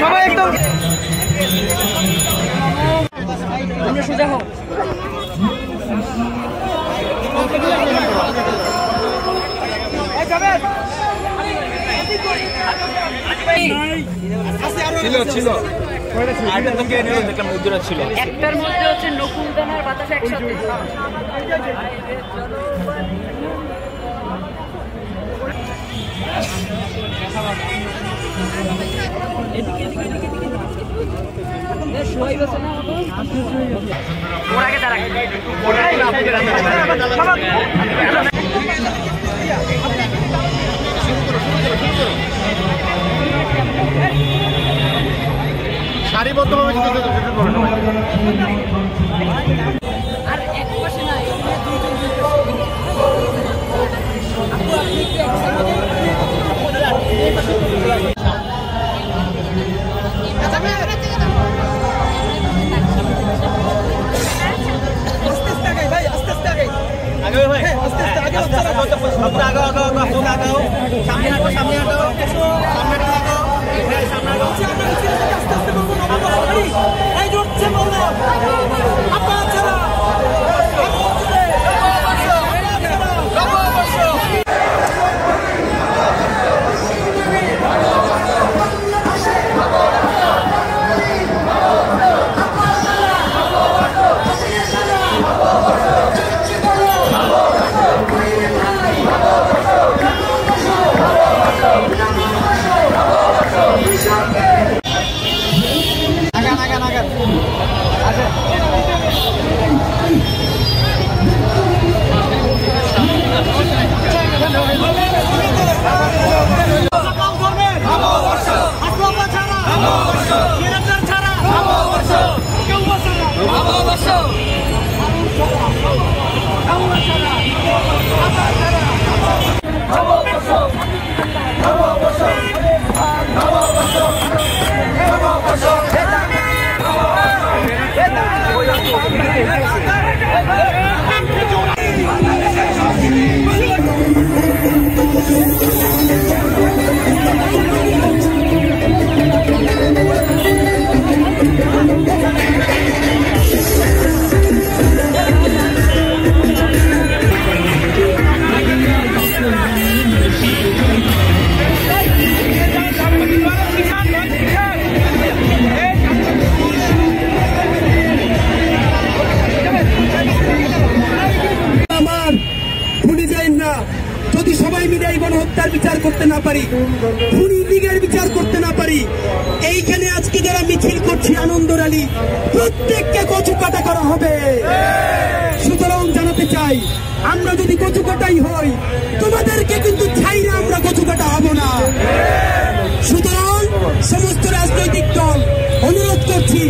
সবাই একদম সোজা হোক। ছিল একটার মধ্যে হচ্ছে নকুলদানার বাতাস একসাথে। সারিবদ্ধভাবে আর এক পাশে না যদি সবাই মিলে এই গণহত্যার বিচার করতে না পারি, খুনি লীগের বিচার করতে না পারি, এইখানে আজকে যারা মিছিল করছি আনন্দ র্যালি, প্রত্যেককে কচু কাটা করা হবে। সুতরাং জানাতে চাই, আমরা যদি কচু কাটাই হই, তোমাদেরকে কিন্তু ছাইরে আমরা কচু কাটা হব না। সুতরাং সমস্ত রাজনৈতিক দল অনুরোধ করছি,